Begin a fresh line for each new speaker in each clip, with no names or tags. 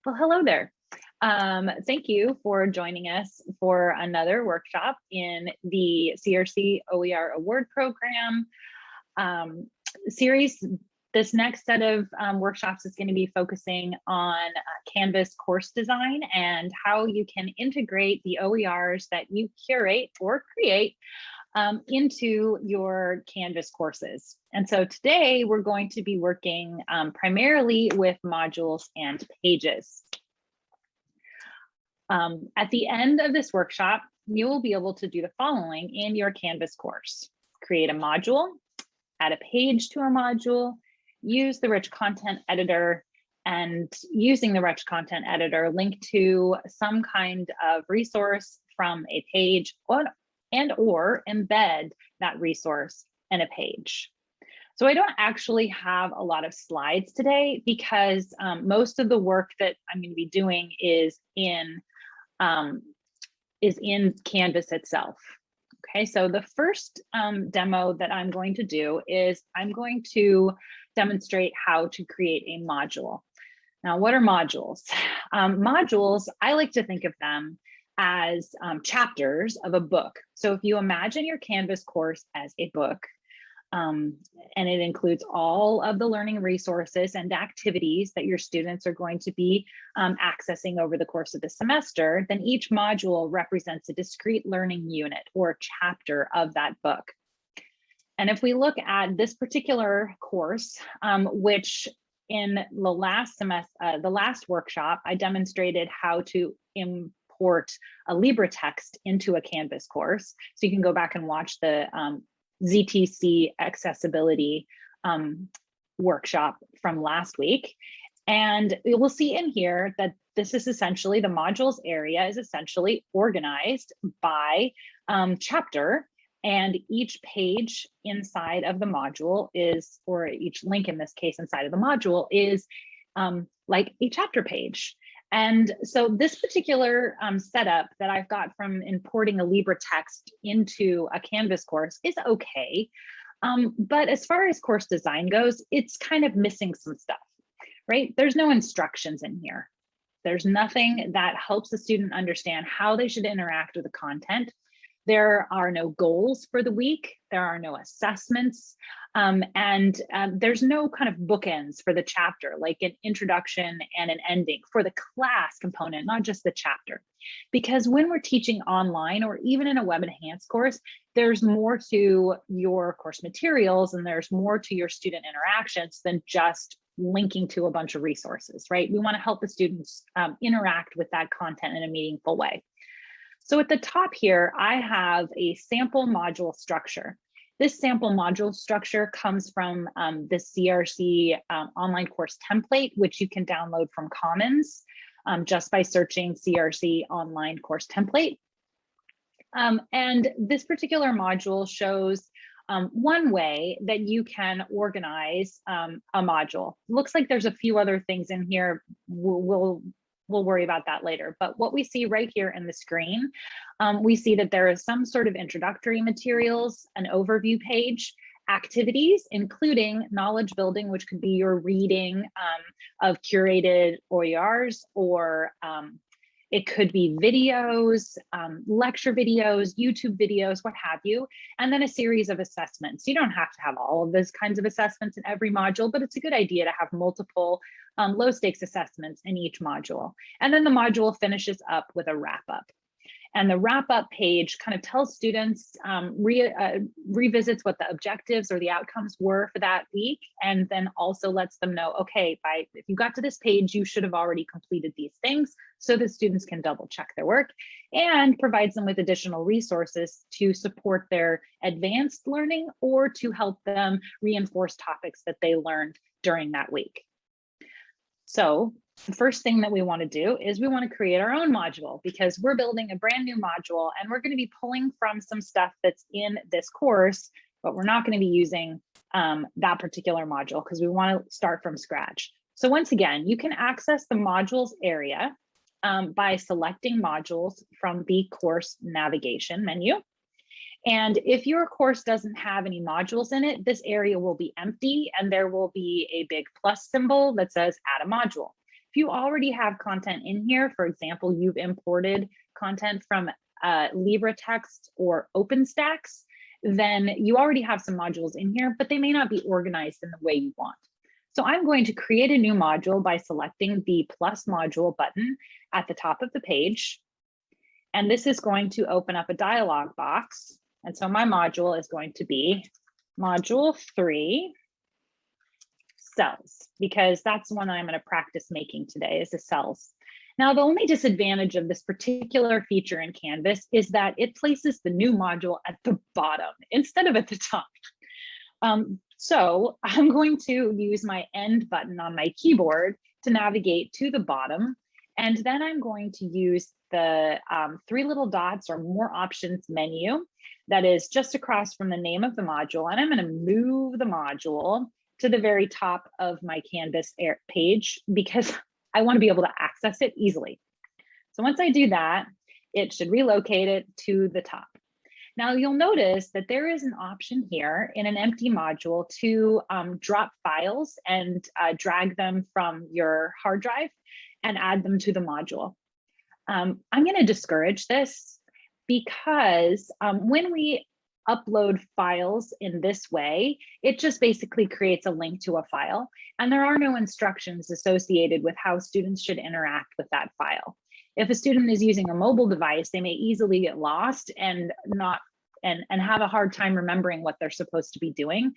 Well, hello there. Thank you for joining us for another workshop in the CRC OER Award Program series. This next set of workshops is going to be focusing on Canvas course design and how you can integrate the OERs that you curate or create into your Canvas courses. And so today we're going to be working primarily with modules and pages. At the end of this workshop, you will be able to do the following in your Canvas course: create a module, add a page to a module, use the rich content editor, and using the rich content editor, link to some kind of resource from a page or embed that resource in a page. So I don't actually have a lot of slides today because most of the work that I'm going to be doing is in Canvas itself. Okay, so the first demo that I'm going to do is I'm going to demonstrate how to create a module. Now, what are modules? Modules, I like to think of them as chapters of a book. So if you imagine your Canvas course as a book, and it includes all of the learning resources and activities that your students are going to be accessing over the course of the semester, then each module represents a discrete learning unit or chapter of that book. And if we look at this particular course, which in the last workshop, I demonstrated how to import a LibreText into a Canvas course. So you can go back and watch the ZTC accessibility workshop from last week. And you will see in here that this is essentially, the modules area is essentially organized by chapter, and each page inside of the module is, or each link in this case inside of the module is like a chapter page. And so this particular setup that I've got from importing a LibreText into a Canvas course is okay. But as far as course design goes, it's kind of missing some stuff, right? There's no instructions in here. There's nothing that helps the student understand how they should interact with the content. There are no goals for the week. There are no assessments. And there's no kind of bookends for the chapter, like an introduction and an ending for the class component, not just the chapter. Because when we're teaching online or even in a web enhanced course, there's more to your course materials and there's more to your student interactions than just linking to a bunch of resources, right? We want to help the students interact with that content in a meaningful way. So at the top here, I have a sample module structure. This sample module structure comes from the CRC online course template, which you can download from Commons just by searching CRC online course template. And this particular module shows one way that you can organize a module. Looks like there's a few other things in here. We'll worry about that later. But what we see right here in the screen, we see that there is some sort of introductory materials, an overview page, activities, including knowledge building, which could be your reading of curated OERs, or it could be videos, lecture videos, YouTube videos, what have you, and then a series of assessments. You don't have to have all of those kinds of assessments in every module, but it's a good idea to have multiple low stakes assessments in each module. And then the module finishes up with a wrap up. And the wrap up page kind of tells students, revisits what the objectives or the outcomes were for that week, and then also lets them know, okay, if you got to this page, you should have already completed these things, so that students can double check their work, and provides them with additional resources to support their advanced learning or to help them reinforce topics that they learned during that week. So the first thing that we want to do is we want to create our own module, because we're building a brand new module and we're going to be pulling from some stuff that's in this course, but we're not going to be using that particular module because we want to start from scratch. So once again, you can access the modules area by selecting modules from the course navigation menu. And if your course doesn't have any modules in it, this area will be empty and there will be a big plus symbol that says add a module. If you already have content in here, for example, you've imported content from LibreText or OpenStax, then you already have some modules in here, but they may not be organized in the way you want. So I'm going to create a new module by selecting the plus module button at the top of the page. And this is going to open up a dialog box. And so my module is going to be module 3, cells, because that's the one that I'm going to practice making today, is the cells. Now, the only disadvantage of this particular feature in Canvas is that it places the new module at the bottom instead of at the top. So I'm going to use my end button on my keyboard to navigate to the bottom. And then I'm going to use the 3 little dots or more options menu that is just across from the name of the module. And I'm going to move the module to the very top of my Canvas page because I want to be able to access it easily. So once I do that, it should relocate it to the top. Now you'll notice that there is an option here in an empty module to drop files and drag them from your hard drive and add them to the module. I'm going to discourage this because when we upload files in this way, it just basically creates a link to a file, and there are no instructions associated with how students should interact with that file. If a student is using a mobile device, they may easily get lost and have a hard time remembering what they're supposed to be doing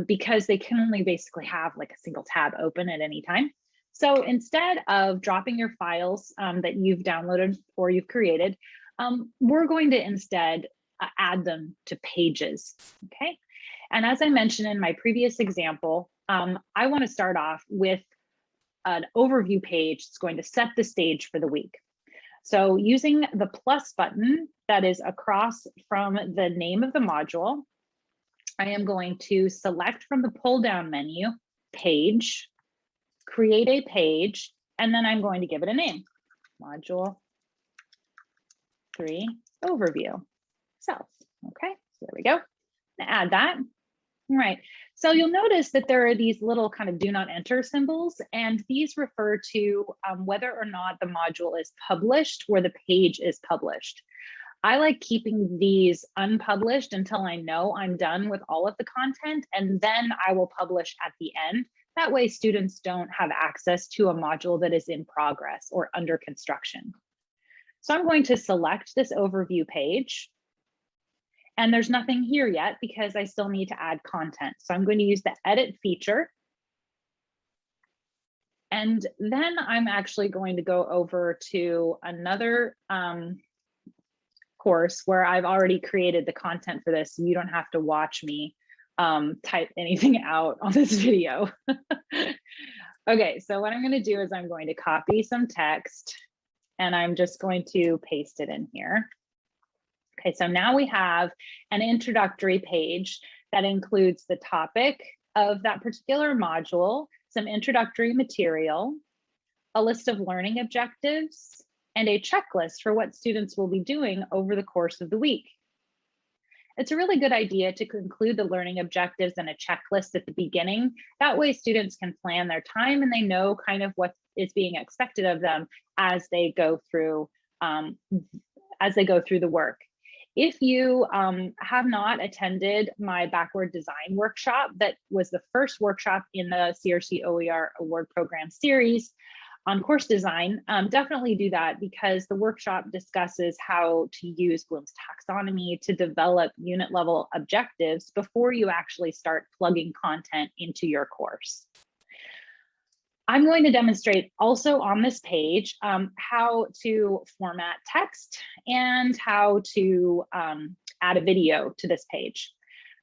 because they can only basically have like a single tab open at any time. So instead of dropping your files that you've downloaded or you've created, we're going to instead add them to pages, okay? And as I mentioned in my previous example, I want to start off with an overview page that's going to set the stage for the week. So using the plus button that is across from the name of the module, I am going to select from the pull down menu, page, create a page, and then I'm going to give it a name, module 3 overview. Cells. Okay, so there we go. Add that. All right, so you'll notice that there are these little kind of do not enter symbols, and these refer to whether or not the module is published or the page is published. I like keeping these unpublished until I know I'm done with all of the content, and then I will publish at the end. That way students don't have access to a module that is in progress or under construction. So I'm going to select this overview page. And there's nothing here yet because I still need to add content. So I'm going to use the edit feature. And then I'm actually going to go over to another course where I've already created the content for this. You don't have to watch me type anything out on this video. Okay, so what I'm going to do is I'm going to copy some text and I'm just going to paste it in here. Okay, so now we have an introductory page that includes the topic of that particular module, some introductory material, a list of learning objectives, and a checklist for what students will be doing over the course of the week. It's a really good idea to include the learning objectives and a checklist at the beginning. That way students can plan their time and they know kind of what is being expected of them as they go through the work. If you have not attended my backward design workshop, that was the first workshop in the CRC OER Award Program series on course design, definitely do that because the workshop discusses how to use Bloom's taxonomy to develop unit level objectives before you actually start plugging content into your course. I'm going to demonstrate also on this page how to format text and how to add a video to this page.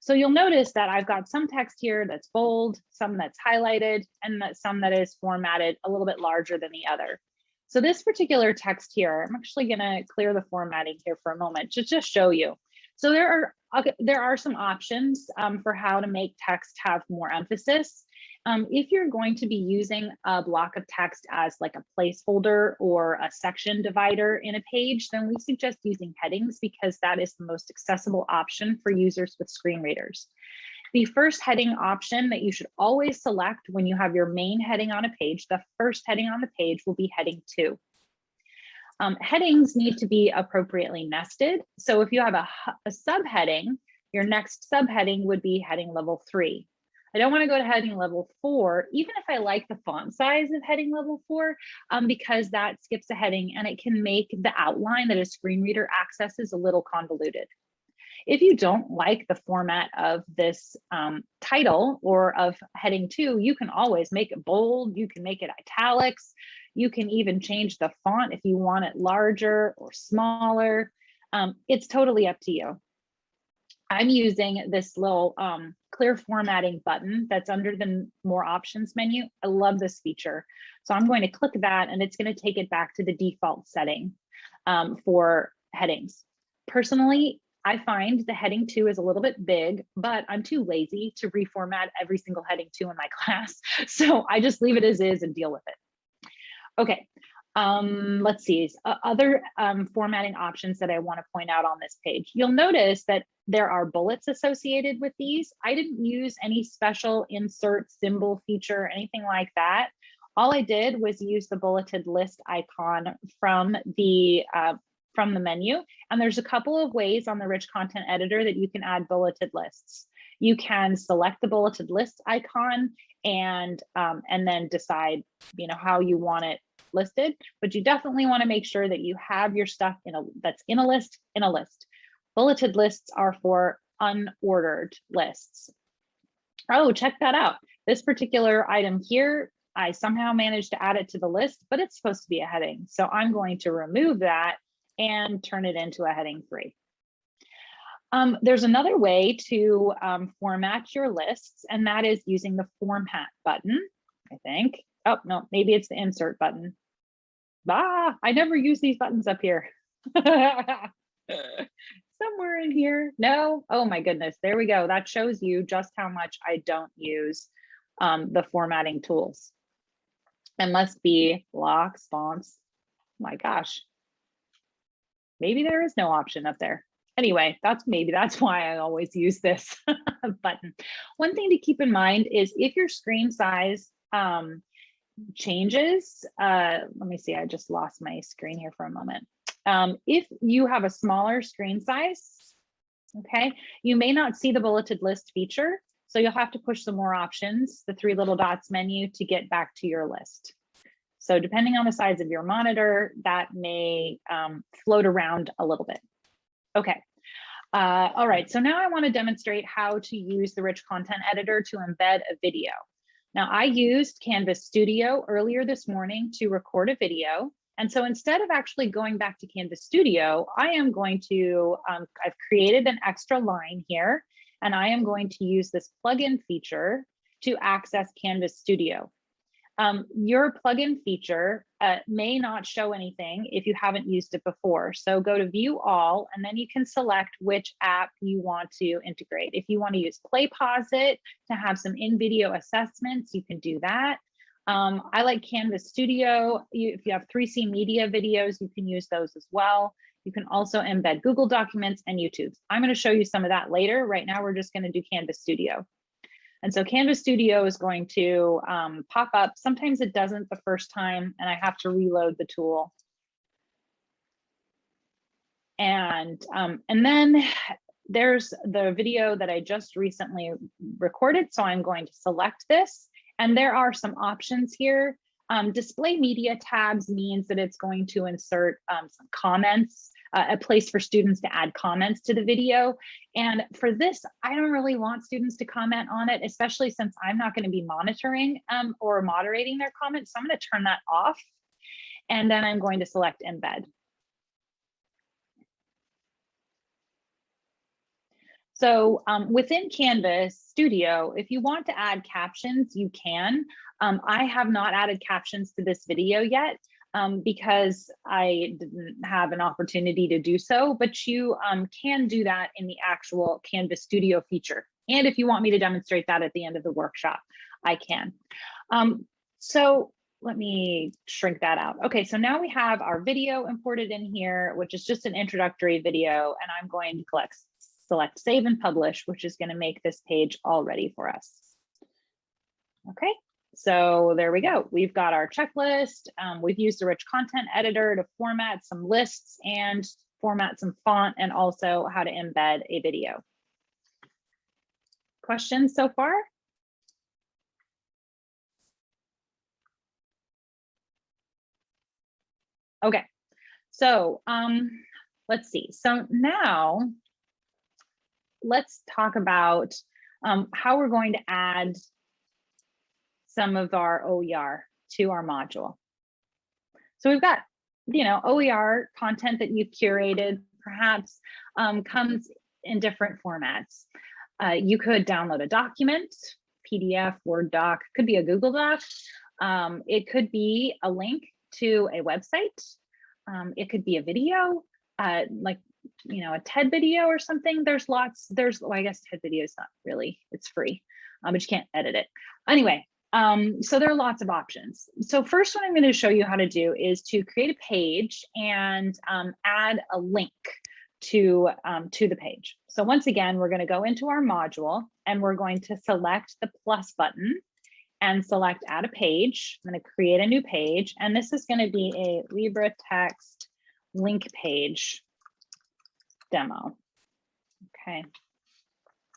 So you'll notice that I've got some text here that's bold, some that's highlighted, and some that is formatted a little bit larger than the other. So this particular text here, I'm actually going to clear the formatting here for a moment to just show you. So there are some options for how to make text have more emphasis. If you're going to be using a block of text as like a placeholder or a section divider in a page, then we suggest using headings because that is the most accessible option for users with screen readers. The first heading option that you should always select when you have your main heading on a page, the first heading on the page will be heading 2. Headings need to be appropriately nested. So if you have a subheading, your next subheading would be heading level 3. I don't want to go to heading level 4, even if I like the font size of heading level 4, because that skips a heading and it can make the outline that a screen reader accesses a little convoluted. If you don't like the format of this title or of heading 2, you can always make it bold, you can make it italics, you can even change the font if you want it larger or smaller. It's totally up to you. I'm using this little clear formatting button that's under the more options menu. I love this feature. So I'm going to click that and it's going to take it back to the default setting for headings. Personally, I find the heading 2 is a little bit big, but I'm too lazy to reformat every single heading 2 in my class. So I just leave it as is and deal with it. Okay, let's see, other formatting options that I want to point out on this page. You'll notice that there are bullets associated with these. I didn't use any special insert symbol feature or anything like that. All I did was use the bulleted list icon from the menu. And there's a couple of ways on the rich content editor that you can add bulleted lists. You can select the bulleted list icon and then decide, how you want it listed, but you definitely want to make sure that you have your stuff that's in a list. Bulleted lists are for unordered lists. Oh, check that out. This particular item here, I somehow managed to add it to the list, but it's supposed to be a heading. So I'm going to remove that and turn it into a heading 3. There's another way to format your lists, and that is using the format button, I think. Oh, no, maybe it's the insert button. I never use these buttons up here. Somewhere in here. No. Oh my goodness. There we go. That shows you just how much I don't use the formatting tools. It must be blocks, fonts. My gosh. Maybe there is no option up there. Anyway, that's why I always use this button. One thing to keep in mind is if your screen size changes, let me see, I just lost my screen here for a moment. If you have a smaller screen size, okay, you may not see the bulleted list feature. So you'll have to push some more options, the 3 little dots menu, to get back to your list. So depending on the size of your monitor, that may float around a little bit. Okay. All right, so now I want to demonstrate how to use the rich content editor to embed a video. Now, I used Canvas Studio earlier this morning to record a video. And so instead of actually going back to Canvas Studio, I am going to, I've created an extra line here, and I am going to use this plugin feature to access Canvas Studio. Your plugin feature may not show anything if you haven't used it before. So go to View All, and then you can select which app you want to integrate. If you want to use PlayPosit to have some in-video assessments, you can do that. I like Canvas Studio. If you have 3C Media videos, you can use those as well. You can also embed Google Documents and YouTube. I'm going to show you some of that later. Right now, we're just going to do Canvas Studio. And so Canvas Studio is going to pop up. Sometimes it doesn't the first time, and I have to reload the tool. And then there's the video that I just recently recorded. So I'm going to select this. And there are some options here. Display media tabs means that it's going to insert some comments, a place for students to add comments to the video. And for this, I don't really want students to comment on it, especially since I'm not going to be monitoring or moderating their comments. So I'm going to turn that off. And then I'm going to select embed. So within Canvas Studio, if you want to add captions, you can. I have not added captions to this video yet because I didn't have an opportunity to do so, but you can do that in the actual Canvas Studio feature. And if you want me to demonstrate that at the end of the workshop, I can. So let me shrink that out. Okay, so now we have our video imported in here, which is just an introductory video, and I'm going to click select Save and Publish, which is going to make this page all ready for us. Okay, so there we go. We've got our checklist. We've used a rich content editor to format some lists and format some font, and also how to embed a video. Questions so far? Okay, so let's see. So now let's talk about how we're going to add some of our OER to our module. So we've got, OER content that you've curated, perhaps comes in different formats. You could download a document, PDF, Word doc, could be a Google Doc. It could be a link to a website. It could be a video, like, a TED video or something. Well, I guess TED video is not really, it's free, but you can't edit it. Anyway, so there are lots of options. So first, what I'm going to show you how to do is to create a page and add a link to the page. So once again, we're going to go into our module and we're going to select the plus button and select add a page. I'm going to create a new page, and this is going to be a LibreText link page demo. Okay.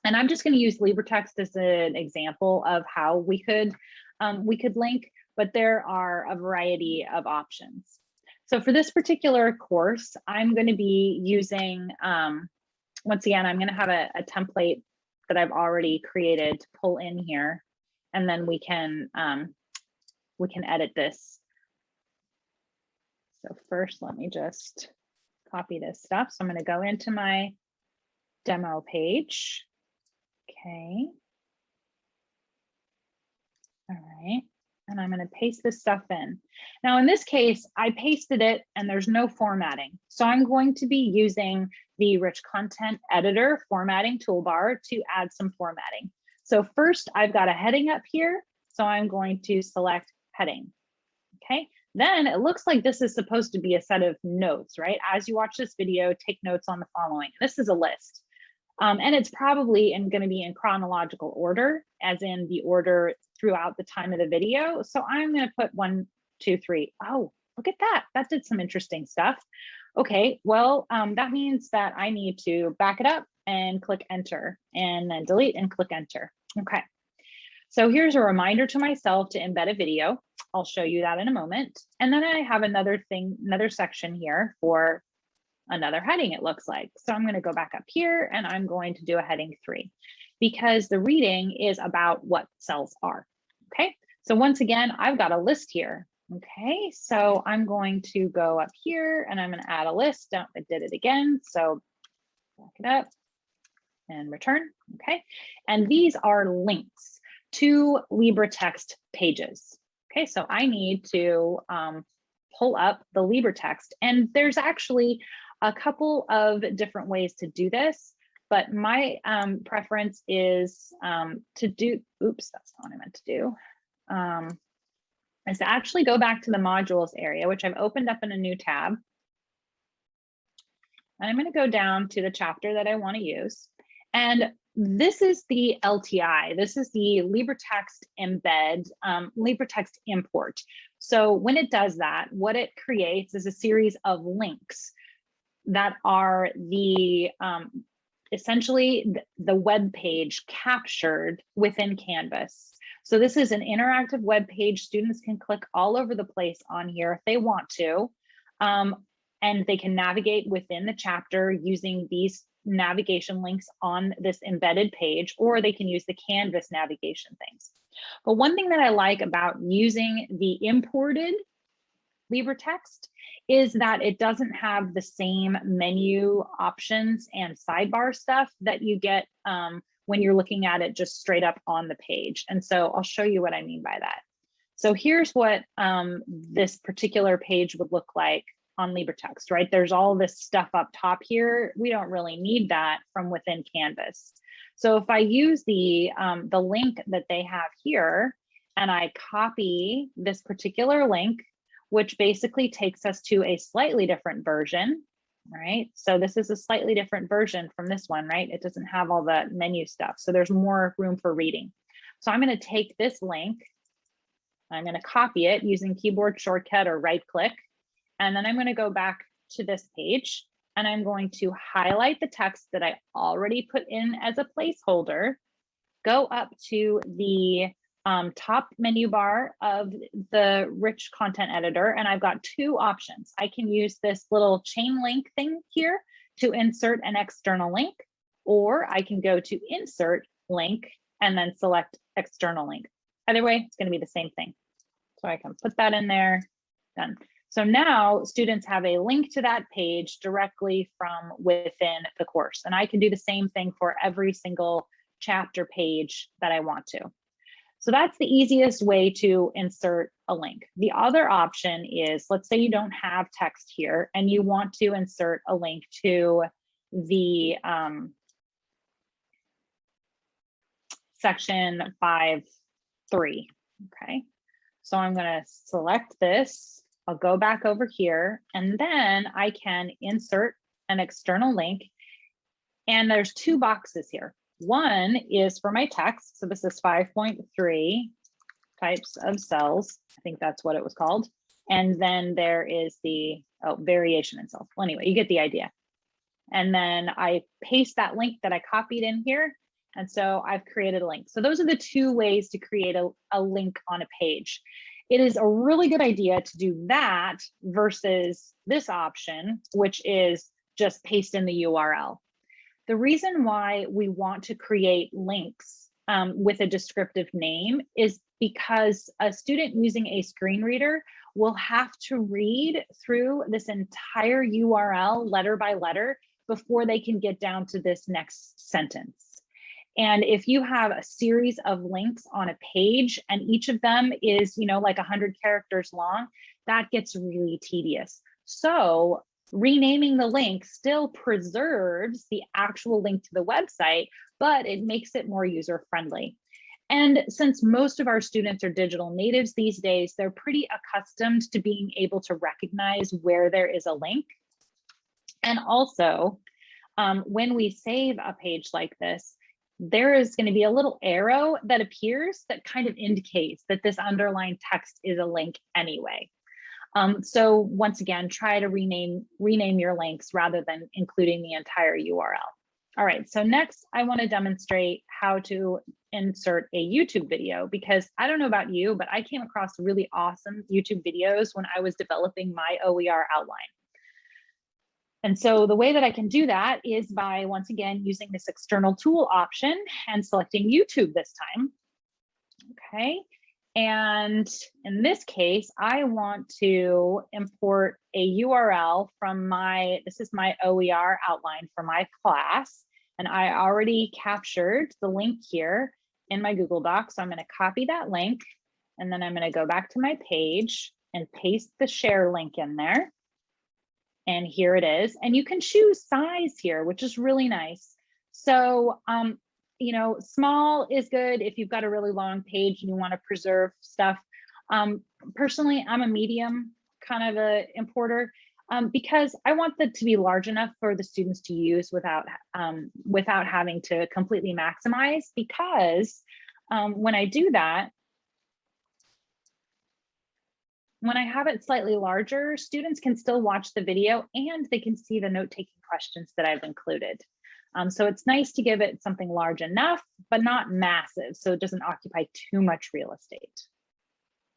And I'm just going to use LibreText as an example of how we could link, but there are a variety of options. So for this particular course, I'm going to be using, once again, I'm going to have a template that I've already created to pull in here, and then we can edit this. So first, let me just copy this stuff. So I'm going to go into my demo page. Okay. All right. And I'm going to paste this stuff in. Now, in this case, I pasted it and there's no formatting. So I'm going to be using the rich content editor formatting toolbar to add some formatting. So first, I've got a heading up here. So I'm going to select heading. Okay. Then it looks like this is supposed to be a set of notes, right? As you watch this video, take notes on the following. This is a list. And it's probably going to be in chronological order, as in the order throughout the time of the video. So I'm going to put 1, 2, 3. Oh, look at that. That did some interesting stuff. Okay, well, that means that I need to back it up and click enter, and then delete and click enter. Okay, so here's a reminder to myself to embed a video. I'll show you that in a moment. And then I have another section here for another heading, it looks like. So I'm going to go back up here and I'm going to do a heading 3 because the reading is about what cells are. Okay, so once again, I've got a list here. Okay, so I'm going to go up here and I'm going to add a list. I did it again. So back it up and return. Okay, and these are links to LibreText pages. Okay, so I need to pull up the LibreText, and there's actually a couple of different ways to do this, but my preference is to do, oops, that's not what I meant to do, is to actually go back to the modules area, which I've opened up in a new tab. And I'm going to go down to the chapter that I want to use. And this is the LTI. This is the LibreText embed, LibreText import. So when it does that, what it creates is a series of links that are the essentially the web page captured within Canvas. So this is an interactive web page. Students can click all over the place on here if they want to, and they can navigate within the chapter using these navigation links on this embedded page, or they can use the Canvas navigation things. But one thing that I like about using the imported LibreText is that it doesn't have the same menu options and sidebar stuff that you get when you're looking at it just straight up on the page. And so I'll show you what I mean by that. So here's what this particular page would look like on LibreText, right? There's all this stuff up top here. We don't really need that from within Canvas. So if I use the link that they have here and I copy this particular link, which basically takes us to a slightly different version. right? So this is a slightly different version from this one, right? It doesn't have all the menu stuff. So there's more room for reading. So I'm going to take this link, I'm going to copy it using keyboard shortcut or right click, and then I'm going to go back to this page and I'm going to highlight the text that I already put in as a placeholder, go up to the top menu bar of the rich content editor, and I've got two options. I can use this little chain link thing here to insert an external link, or I can go to insert link and then select external link. Either way, it's going to be the same thing. So I can put that in there, done. So now students have a link to that page directly from within the course. And I can do the same thing for every single chapter page that I want to. So that's the easiest way to insert a link. The other option is, let's say you don't have text here and you want to insert a link to the section 5.3, okay? So I'm gonna select this, I'll go back over here, and then I can insert an external link. And there's two boxes here. One is for my text. So this is 5.3 types of cells. I think that's what it was called. And then there is the variation in cells. Well, anyway, you get the idea. And then I paste that link that I copied in here. And so I've created a link. So those are the two ways to create a link on a page. It is a really good idea to do that versus this option, which is just paste in the URL. The reason why we want to create links with a descriptive name is because a student using a screen reader will have to read through this entire URL letter by letter before they can get down to this next sentence. And if you have a series of links on a page and each of them is, like 100 characters long, that gets really tedious. So renaming the link still preserves the actual link to the website, but it makes it more user-friendly. And since most of our students are digital natives these days, they're pretty accustomed to being able to recognize where there is a link. And also, when we save a page like this, there is going to be a little arrow that appears that kind of indicates that this underlined text is a link anyway. So once again, try to rename your links rather than including the entire URL. All right, so next I want to demonstrate how to insert a YouTube video, because I don't know about you, but I came across really awesome YouTube videos when I was developing my OER outline. And so the way that I can do that is by, once again, using this external tool option and selecting YouTube this time. Okay. And in this case, I want to import a URL from this is my OER outline for my class. And I already captured the link here in my Google Doc. So I'm going to copy that link, and then I'm going to go back to my page and paste the share link in there. And here it is. And you can choose size here, which is really nice. So, small is good if you've got a really long page and you want to preserve stuff. Personally, I'm a medium kind of a importer because I want that to be large enough for the students to use without having to completely maximize. Because when I do that, when I have it slightly larger, students can still watch the video and they can see the note-taking questions that I've included. So it's nice to give it something large enough, but not massive, so it doesn't occupy too much real estate.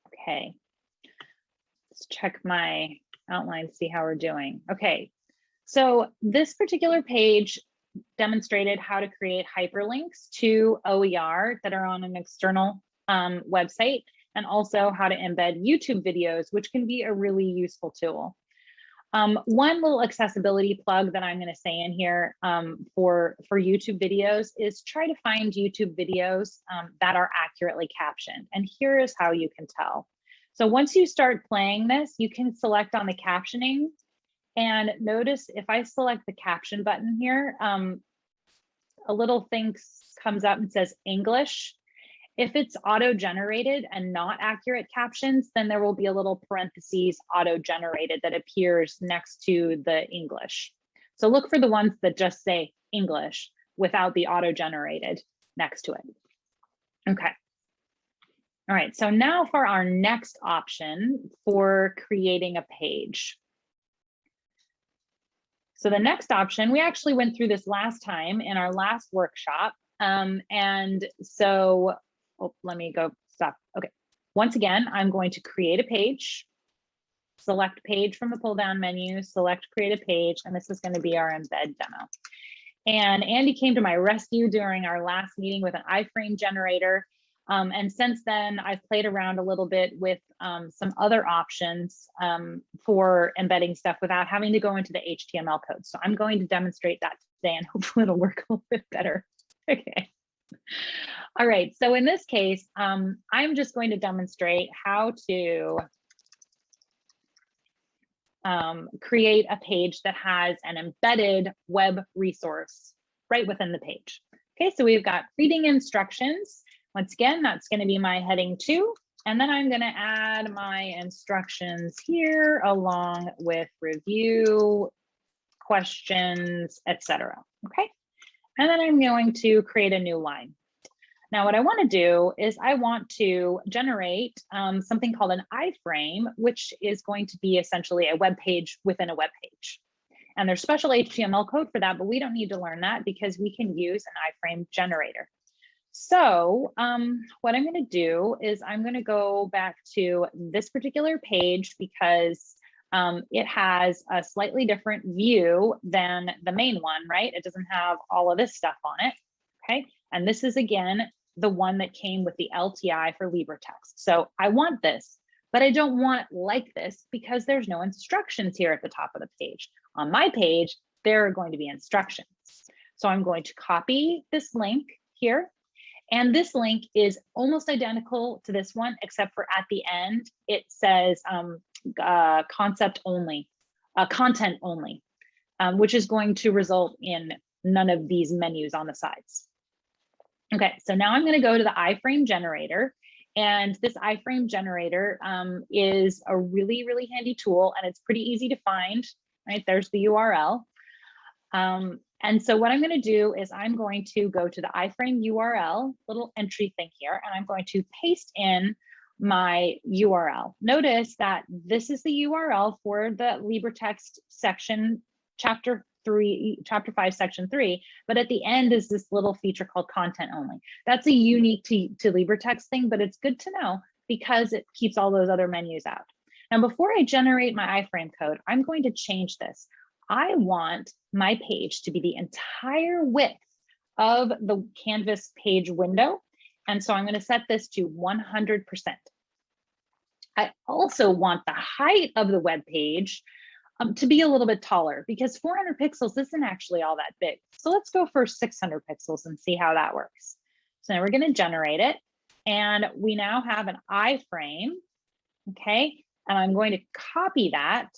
Okay, let's check my outline to see how we're doing. Okay, so this particular page demonstrated how to create hyperlinks to OER that are on an external website, and also how to embed YouTube videos, which can be a really useful tool. One little accessibility plug that I'm going to say in here for YouTube videos is try to find YouTube videos that are accurately captioned. And here is how you can tell. So once you start playing this, you can select on the captioning, and notice if I select the caption button here, a little thing comes up and says English. If it's auto-generated and not accurate captions, then there will be a little parentheses auto-generated that appears next to the English. So look for the ones that just say English without the auto-generated next to it. Okay. All right, so now for our next option for creating a page. So the next option, we actually went through this last time in our last workshop. And so, let me go stop. Okay, once again, I'm going to create a page, select page from the pull down menu, select create a page, and this is going to be our embed demo. And Andy came to my rescue during our last meeting with an iFrame generator. And since then, I've played around a little bit with some other options for embedding stuff without having to go into the HTML code. So I'm going to demonstrate that today and hopefully it'll work a little bit better. Okay. All right. So in this case, I'm just going to demonstrate how to create a page that has an embedded web resource right within the page. Okay, so we've got reading instructions. Once again, that's going to be my heading 2. And then I'm going to add my instructions here along with review, questions, etc. Okay, and then I'm going to create a new line. Now, what I want to do is I want to generate something called an iFrame, which is going to be essentially a web page within a web page. And there's special HTML code for that, but we don't need to learn that because we can use an iFrame generator. So what I'm going to do is I'm going to go back to this particular page because it has a slightly different view than the main one, right? It doesn't have all of this stuff on it. Okay, and this is again the one that came with the LTI for LibreText. So I want this, but I don't want it like this because there's no instructions here at the top of the page. On my page, there are going to be instructions. So I'm going to copy this link here. And this link is almost identical to this one, except for at the end, it says content only, which is going to result in none of these menus on the sides. Okay, so now I'm going to go to the iFrame generator, and this iFrame generator is a really, really handy tool, and it's pretty easy to find, right? There's the URL. And so what I'm going to do is I'm going to go to the iFrame URL, little entry thing here, and I'm going to paste in my URL. Notice that this is the URL for the LibreText section, chapter 5, section 3, but at the end is this little feature called content only. That's a unique to LibreText thing, but it's good to know because it keeps all those other menus out. Now, before I generate my iFrame code, I'm going to change this. I want my page to be the entire width of the Canvas page window. And so I'm going to set this to 100%. I also want the height of the web page to be a little bit taller because 400 pixels isn't actually all that big. So let's go for 600 pixels and see how that works. So now we're going to generate it. And we now have an iFrame. Okay. And I'm going to copy that.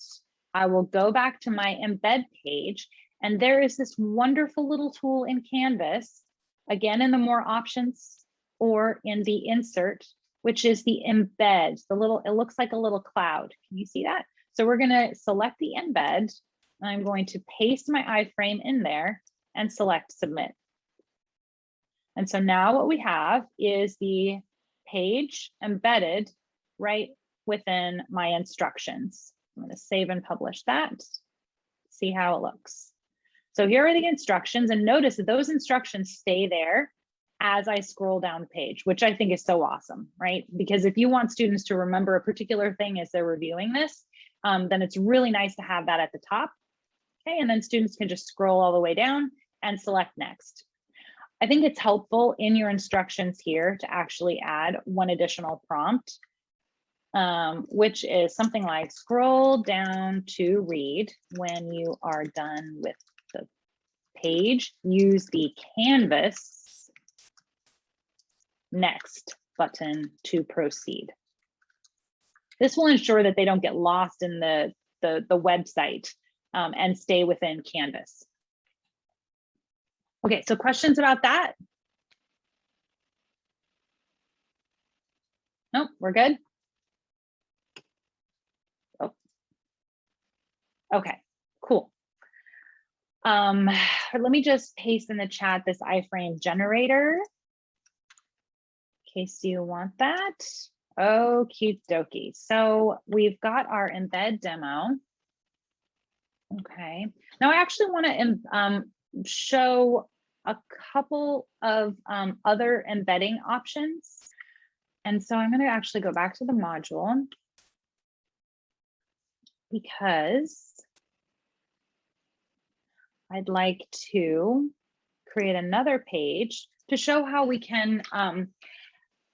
I will go back to my embed page, and there is this wonderful little tool in Canvas, again in the more options or in the insert, which is the embed, it looks like a little cloud. Can you see that? So we're going to select the embed, and I'm going to paste my iFrame in there and select submit. And so now what we have is the page embedded right within my instructions. I'm going to save and publish that, see how it looks. So here are the instructions, and notice that those instructions stay there as I scroll down the page, which I think is so awesome, right? Because if you want students to remember a particular thing as they're reviewing this, then it's really nice to have that at the top. Okay, and then students can just scroll all the way down and select next. I think it's helpful in your instructions here to actually add one additional prompt, which is something like scroll down to read. When you are done with the page, use the Canvas next button to proceed. This will ensure that they don't get lost in the website and stay within Canvas. Okay, so questions about that? Nope, we're good. Oh. Okay, cool. Let me just paste in the chat this iFrame generator in case you want that. Oh, cute dokey. So we've got our embed demo. Okay. Now I actually want to show a couple of other embedding options. And so I'm going to actually go back to the module because I'd like to create another page to show how we can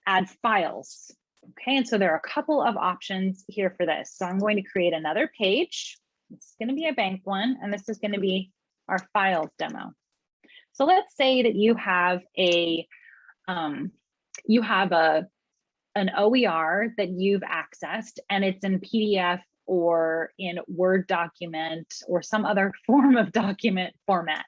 add files. Okay, and so there are a couple of options here for this. So I'm going to create another page. This is going to be a blank one, and this is going to be our files demo. So let's say that you have an OER that you've accessed, and it's in PDF or in Word document or some other form of document format.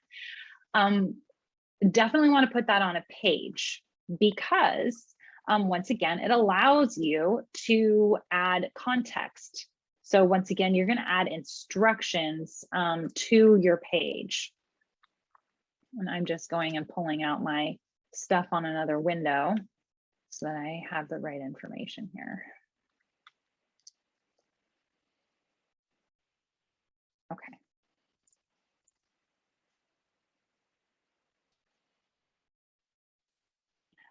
Definitely want to put that on a page because once again, it allows you to add context. So once again, you're going to add instructions to your page. And I'm just going and pulling out my stuff on another window so that I have the right information here. Okay.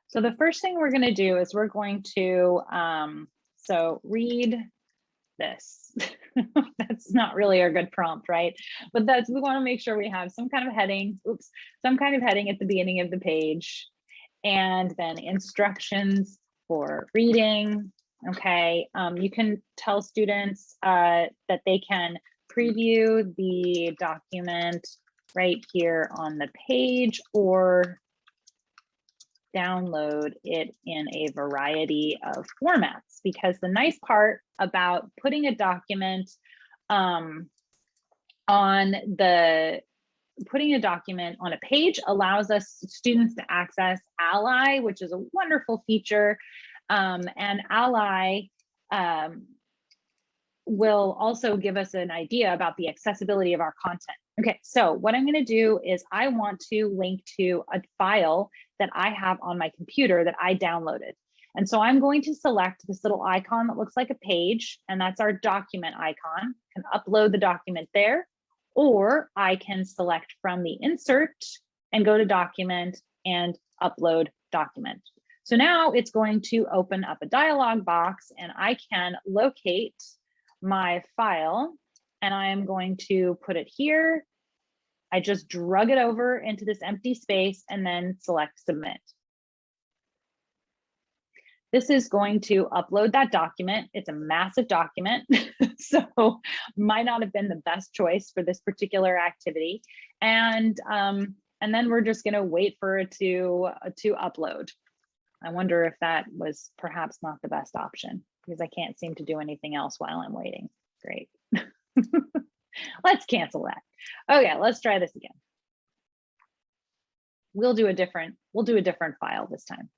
So the first thing we're going to do is we're going to, so read this. That's not really a good prompt, right? But we want to make sure we have some kind of heading, some kind of heading at the beginning of the page, and then instructions for reading. Okay, you can tell students that they can preview the document right here on the page or download it in a variety of formats, because the nice part about putting a document on a page allows us students to access Ally, which is a wonderful feature, and Ally will also give us an idea about the accessibility of our content. Okay, so what I'm going to do is I want to link to a file that I have on my computer that I downloaded. And so I'm going to select this little icon that looks like a page, and that's our document icon. I can upload the document there, or I can select from the insert and go to document and upload document. So now it's going to open up a dialog box and I can locate my file and I am going to put it here. I just drug it over into this empty space and then select submit. This is going to upload that document. It's a massive document, so might not have been the best choice for this particular activity. And then we're just gonna wait for it to upload. I wonder if that was perhaps not the best option because I can't seem to do anything else while I'm waiting. Great. Let's cancel that. Okay, let's try this again. We'll do a different file this time.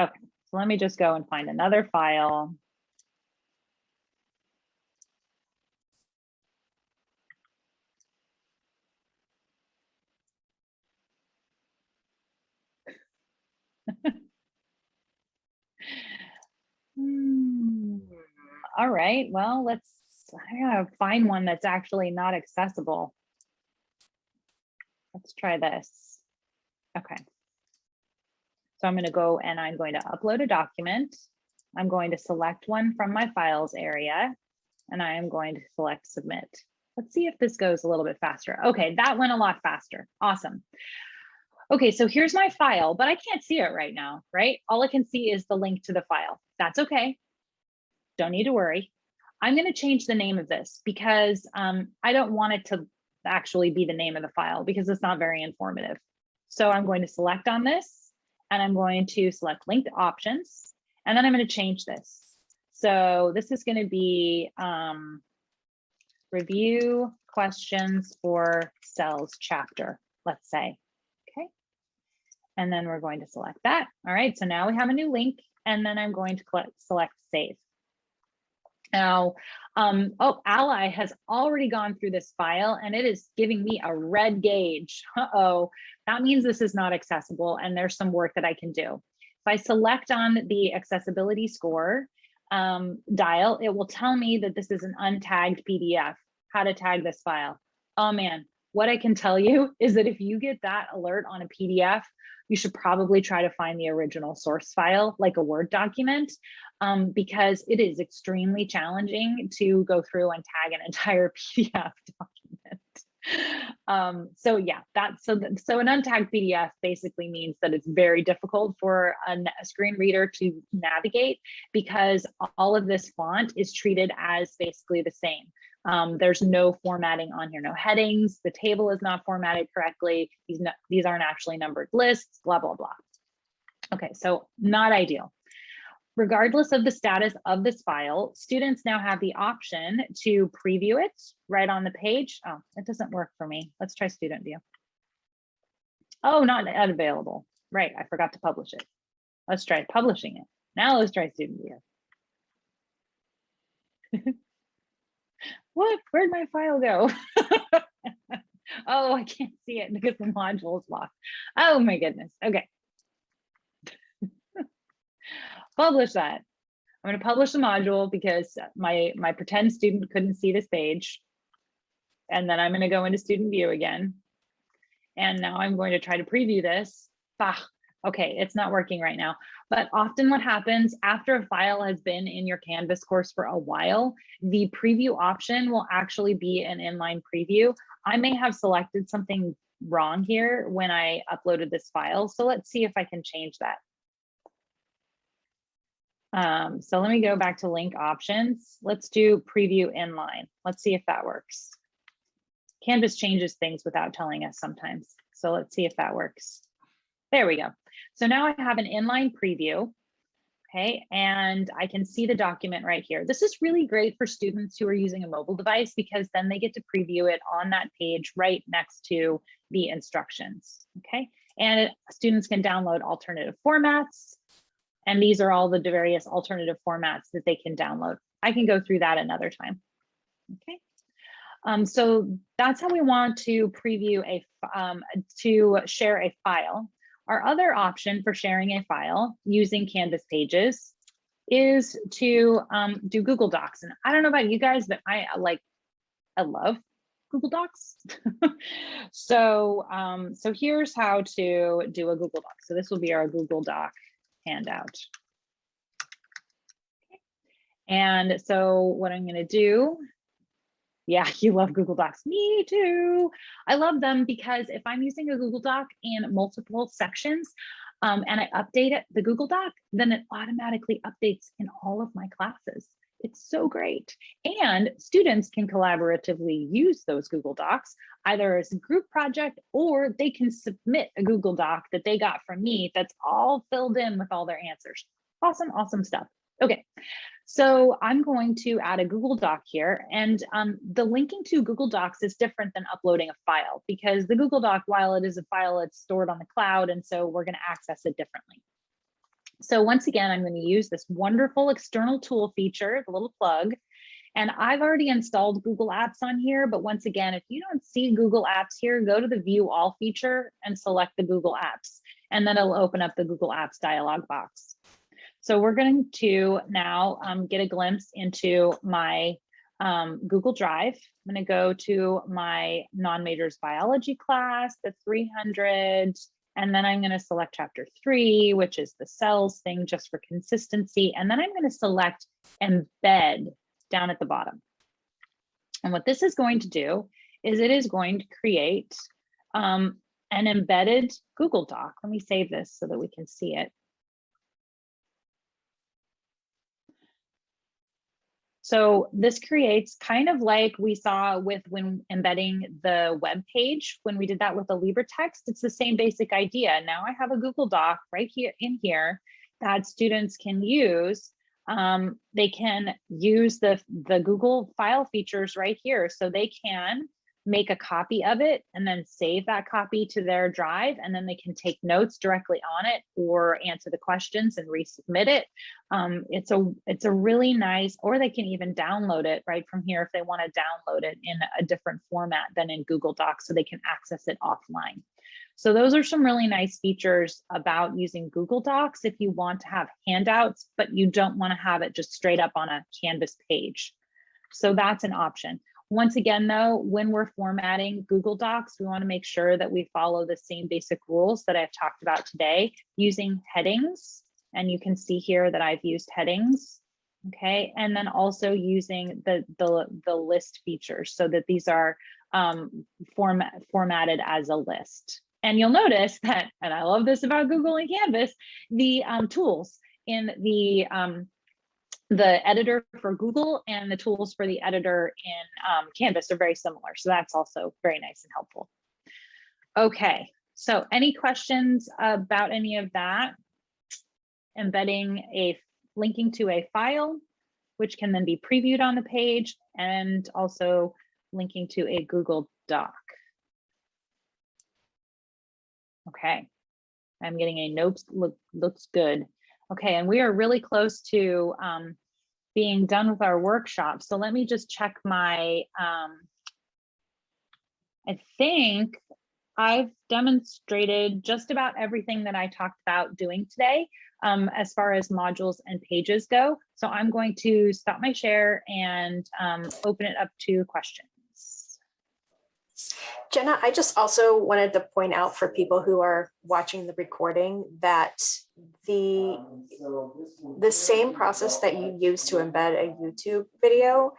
Okay, so let me just go and find another file. All right, well, I gotta find one that's actually not accessible. Let's try this. Okay. So I'm going to go and I'm going to upload a document. I'm going to select one from my files area and I am going to select submit. Let's see if this goes a little bit faster. Okay, that went a lot faster. Awesome. Okay, so here's my file, but I can't see it right now, right? All I can see is the link to the file. That's okay. Don't need to worry. I'm going to change the name of this because I don't want it to actually be the name of the file because it's not very informative. So I'm going to select on this and I'm going to select linked options, and then I'm going to change this. So this is going to be review questions for cells chapter, let's say. Okay. And then we're going to select that. All right, so now we have a new link, and then I'm going to select save. Now, oh, Ally has already gone through this file and it is giving me a red gauge. Uh-oh, that means this is not accessible and there's some work that I can do. If I select on the accessibility score dial, it will tell me that this is an untagged PDF, how to tag this file. Oh man, what I can tell you is that if you get that alert on a PDF, you should probably try to find the original source file, like a Word document, because it is extremely challenging to go through and tag an entire PDF document. So yeah, so an untagged PDF basically means that it's very difficult for a screen reader to navigate because all of this font is treated as basically the same. There's no formatting on here, no headings. The table is not formatted correctly. These aren't actually numbered lists, blah, blah, blah. Okay, so not ideal. Regardless of the status of this file, students now have the option to preview it right on the page. Oh, it doesn't work for me. Let's try student view. Oh, not available. Right, I forgot to publish it. Let's try publishing it. Now let's try student view. What? Where'd my file go? Oh, I can't see it because the module is locked. Oh my goodness. Okay. Publish that. I'm going to publish the module because my pretend student couldn't see this page. And then I'm going to go into student view again. And now I'm going to try to preview this. Okay, it's not working right now. But often what happens after a file has been in your Canvas course for a while, the preview option will actually be an inline preview. I may have selected something wrong here when I uploaded this file. So let's see if I can change that. So let me go back to link options. Let's do preview inline. Let's see if that works. Canvas changes things without telling us sometimes. So let's see if that works. There we go. So now I have an inline preview, okay, and I can see the document right here. This is really great for students who are using a mobile device because then they get to preview it on that page right next to the instructions, okay? And students can download alternative formats, and these are all the various alternative formats that they can download. I can go through that another time, okay? So that's how we want to preview to share a file. Our other option for sharing a file using Canvas pages is to do Google Docs. And I don't know about you guys, but I love Google Docs. So here's how to do a Google Doc. So this will be our Google Doc handout. Okay. And so what I'm going to do, yeah, you love Google Docs. Me too. I love them because if I'm using a Google Doc in multiple sections and I update the Google Doc, then it automatically updates in all of my classes. It's so great. And students can collaboratively use those Google Docs either as a group project or they can submit a Google Doc that they got from me that's all filled in with all their answers. Awesome, awesome stuff. Okay, so I'm going to add a Google Doc here, and the linking to Google Docs is different than uploading a file because the Google Doc, while it is a file, it's stored on the cloud, and so we're going to access it differently. So once again, I'm going to use this wonderful external tool feature, the little plug, and I've already installed Google Apps on here, but once again, if you don't see Google Apps here, go to the View All feature and select the Google Apps, and then it'll open up the Google Apps dialog box. So we're going to now get a glimpse into my Google Drive. I'm going to go to my non-majors biology class, the 300, and then I'm going to select chapter 3, which is the cells thing just for consistency. And then I'm going to select embed down at the bottom. And what this is going to do is it is going to create an embedded Google Doc. Let me save this so that we can see it. So this creates kind of like we saw with when embedding the web page, when we did that with the LibreText, it's the same basic idea. Now I have a Google Doc right here in here that students can use. They can use the Google file features right here. So they can make a copy of it and then save that copy to their drive, and then they can take notes directly on it or answer the questions and resubmit it. It's a really nice, or they can even download it right from here if they want to download it in a different format than in Google Docs, so they can access it offline. So those are some really nice features about using Google Docs if you want to have handouts, but you don't want to have it just straight up on a Canvas page. So that's an option. Once again, though, when we're formatting Google Docs, we want to make sure that we follow the same basic rules that I've talked about today, using headings. And you can see here that I've used headings. Okay, and then also using the list features so that these are formatted as a list. And you'll notice that, and I love this about Google and Canvas, the tools in the editor for Google and the tools for the editor in Canvas are very similar. So that's also very nice and helpful. Okay, so any questions about any of that? Linking to a file, which can then be previewed on the page, and also linking to a Google Doc. Okay, I'm getting a nope, looks good. Okay, and we are really close to being done with our workshop. So let me just check my, I think I've demonstrated just about everything that I talked about doing today as far as modules and pages go. So I'm going to stop my share and open it up to questions.
Jena, I just also wanted to point out for people who are watching the recording that the same process that you use to embed a YouTube video,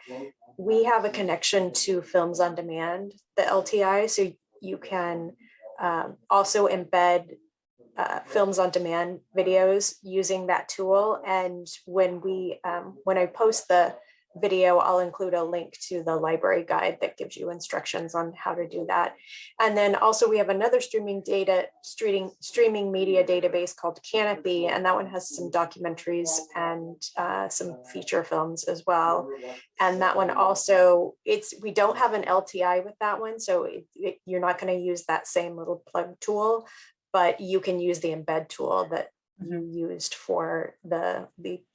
we have a connection to Films on Demand, the LTI, so you can also embed Films on Demand videos using that tool. And when I post the video, I'll include a link to the library guide that gives you instructions on how to do that. And then also we have another streaming media database called Canopy, and that one has some documentaries and some feature films as well. And that one also, we don't have an LTI with that one, so you're not going to use that same little plug tool, but you can use the embed tool that you used for the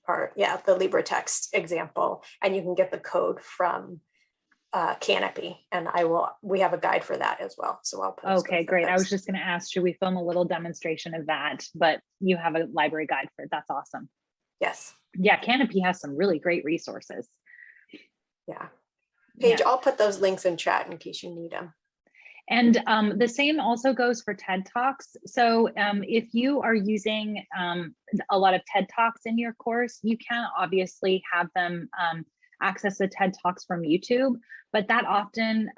LibreText example, and you can get the code from Canopy, and we have a guide for that as well. So I'll post.
Okay, great. I was just going to ask, should we film a little demonstration of that? But you have a library guide for it. That's awesome.
Yes.
Yeah, Canopy has some really great resources.
Yeah. Paige, I'll put those links in chat in case you need them.
And the same also goes for TED Talks. So if you are using a lot of TED Talks in your course, you can obviously have them access the TED Talks from YouTube, but that often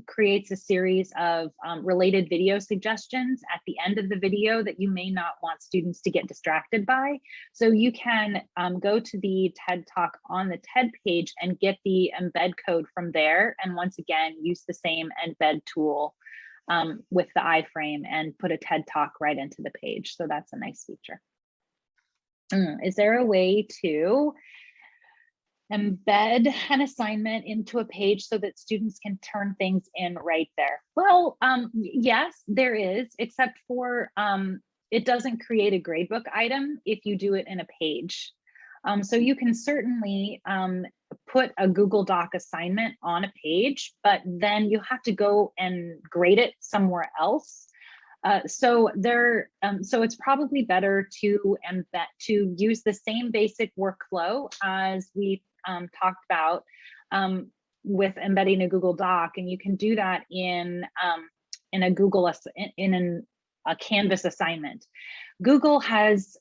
creates a series of related video suggestions at the end of the video that you may not want students to get distracted by. So you can go to the TED Talk on the TED page and get the embed code from there. And once again, use the same embed tool with the iFrame and put a TED Talk right into the page. So that's a nice feature. Is there a way to embed an assignment into a page so that students can turn things in right there? Well, yes, there is, except for it doesn't create a gradebook item if you do it in a page. So you can certainly put a Google Doc assignment on a page, but then you have to go and grade it somewhere else. So it's probably better to use the same basic workflow as we talked about with embedding a Google Doc, and you can do that in a Canvas assignment. Google has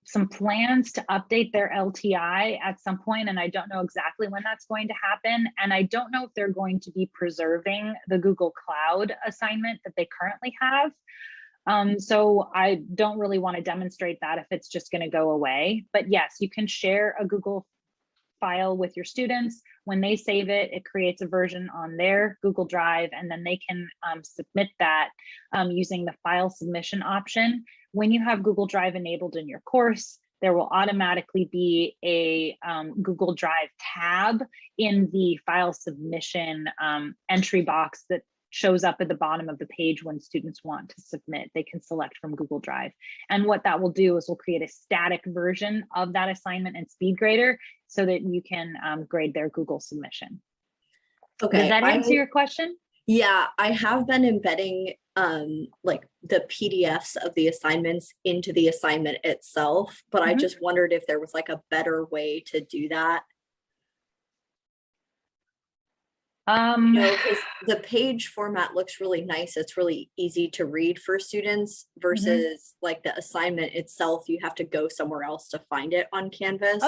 some plans to update their LTI at some point, and I don't know exactly when that's going to happen. And I don't know if they're going to be preserving the Google Cloud assignment that they currently have. So I don't really want to demonstrate that if it's just going to go away. But yes, you can share a Google file with your students. When they save it, it creates a version on their Google Drive, and then they can submit that using the file submission option. When you have Google Drive enabled in your course, there will automatically be a Google Drive tab in the file submission entry box that shows up at the bottom of the page when students want to submit. They can select from Google Drive. And what that will do is we'll create a static version of that assignment in SpeedGrader so that you can grade their Google submission.
Okay.
Does that answer your question?
Yeah, I have been embedding like the PDFs of the assignments into the assignment itself, but I just wondered if there was like a better way to do that. You know, because the page format looks really nice. It's really easy to read for students versus like the assignment itself. You have to go somewhere else to find it on Canvas.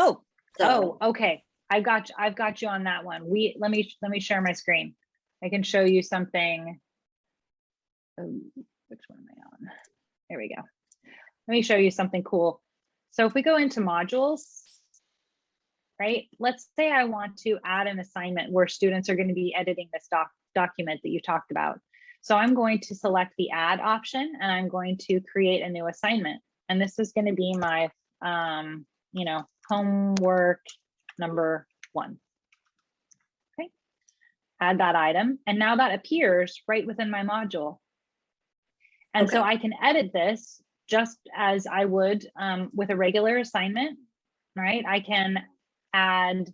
Okay. I've got you on that one. Let me share my screen. I can show you something. Which one am I on? There we go. Let me show you something cool. So if we go into modules, right? Let's say I want to add an assignment where students are going to be editing this document that you talked about. So I'm going to select the add option and I'm going to create a new assignment. And this is going to be my, homework number 1. Okay. Add that item. And now that appears right within my module. And so I can edit this just as I would with a regular assignment, right? I can add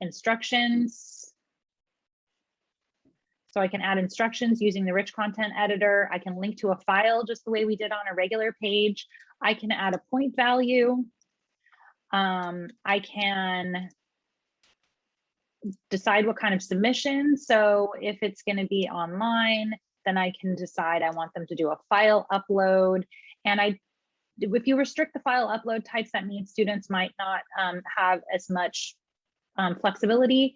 instructions. So I can add instructions using the rich content editor. I can link to a file just the way we did on a regular page. I can add a point value. I can decide what kind of submission. So if it's going to be online, then I can decide I want them to do a file upload. And if you restrict the file upload types, that means students might not have as much flexibility.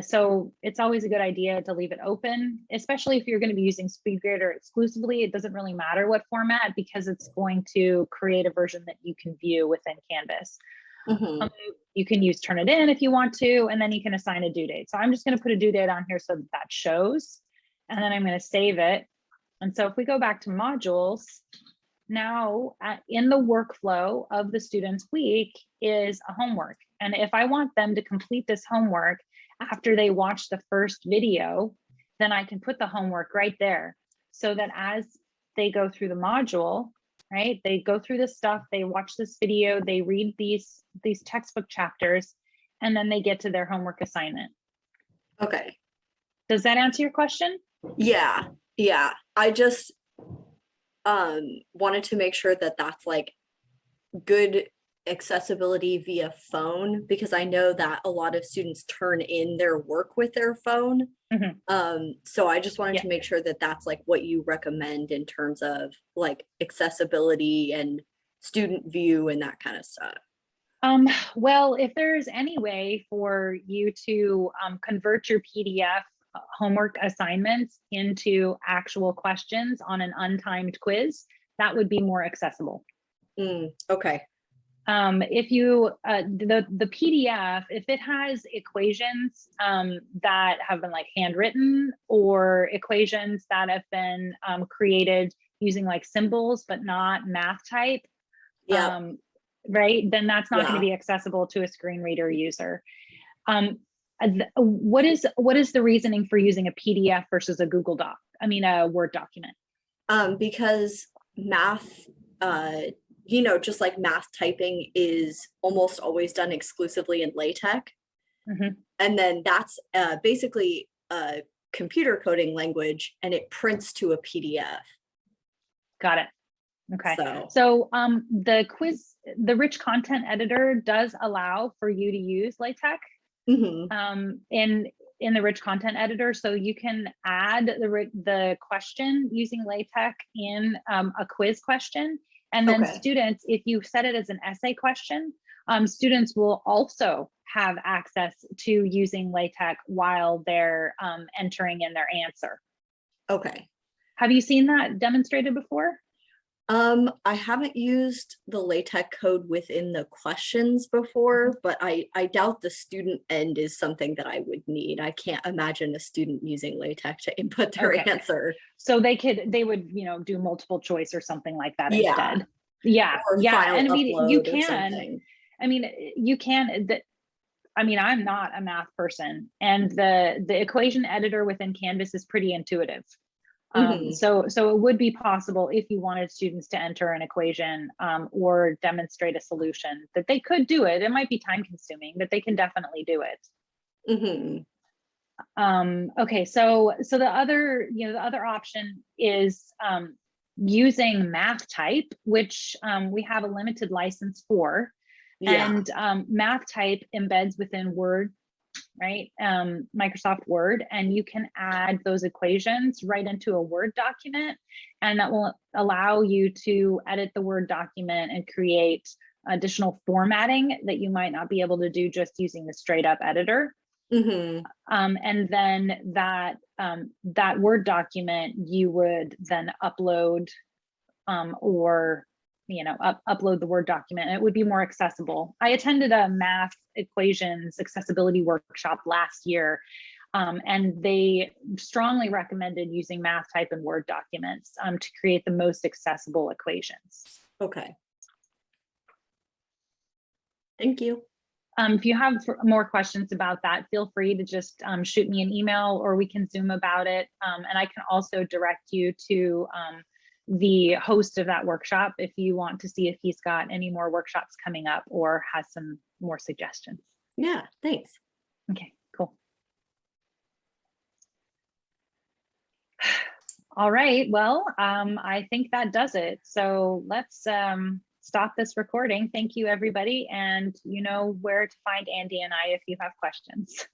So it's always a good idea to leave it open, especially if you're going to be using SpeedGrader exclusively. It doesn't really matter what format because it's going to create a version that you can view within Canvas. You can use Turnitin if you want to, and then you can assign a due date. So I'm just going to put a due date on here so that shows, and then I'm going to save it. And so if we go back to modules, now in the workflow of the student's week is a homework. And if I want them to complete this homework after they watch the first video, then I can put the homework right there so that as they go through the module, right, they go through this stuff, they watch this video, they read these textbook chapters, and then they get to their homework assignment.
Okay.
Does that answer your question?
Yeah. I just wanted to make sure that that's like good accessibility via phone, because I know that a lot of students turn in their work with their phone. So I just wanted to make sure that that's like what you recommend in terms of like accessibility and student view and that kind of stuff.
Well, if there's any way for you to convert your PDF homework assignments into actual questions on an untimed quiz, that would be more accessible.
Okay.
If you, the PDF, if it has equations that have been like handwritten or equations that have been created using like symbols, but not math type, right, then that's not going to be accessible to a screen reader user. What is the reasoning for using a PDF versus a Google Doc? I mean, a Word document?
Because math, just like math typing is almost always done exclusively in LaTeX. And then that's basically a computer coding language, and it prints to a PDF. Got it.
Okay. So the rich content editor does allow for you to use LaTeX in the rich content editor. So you can add the question using LaTeX in a quiz question. And then students, if you set it as an essay question, students will also have access to using LaTeX while they're entering in their answer. Okay. Have you seen that demonstrated before?
I haven't used the LaTeX code within the questions before, but I doubt the student end is something that I would need. I can't imagine a student using LaTeX to input their answer.
So they would, do multiple choice or something like that instead. Yeah,
or
yeah,
file
and I mean, you
upload or
can.
something.
I mean, you can. I mean, I'm not a math person, and the equation editor within Canvas is pretty intuitive.
Mhm.
So it would be possible if you wanted students to enter an equation or demonstrate a solution that they could do it. It might be time consuming, but they can definitely do it.
Mhm.
Okay, so the other, the other option is using math type, which we have a limited license for.
Yeah.
And math type embeds within Word, right? Microsoft Word, and you can add those equations right into a Word document, and that will allow you to edit the Word document and create additional formatting that you might not be able to do just using the straight up editor.
Mhm.
And then that Word document you would then upload or upload the Word document, and it would be more accessible. I attended a math equations accessibility workshop last year, and they strongly recommended using math type and Word documents to create the most accessible equations.
Okay. Thank you.
If you have more questions about that, feel free to just shoot me an email, or we can Zoom about it. And I can also direct you to the host of that workshop if you want to see if he's got any more workshops coming up or has some more suggestions.
Yeah, thanks.
Okay, cool. All right, well, I think that does it. So let's stop this recording. Thank you, everybody. And you know where to find Andy and I if you have questions.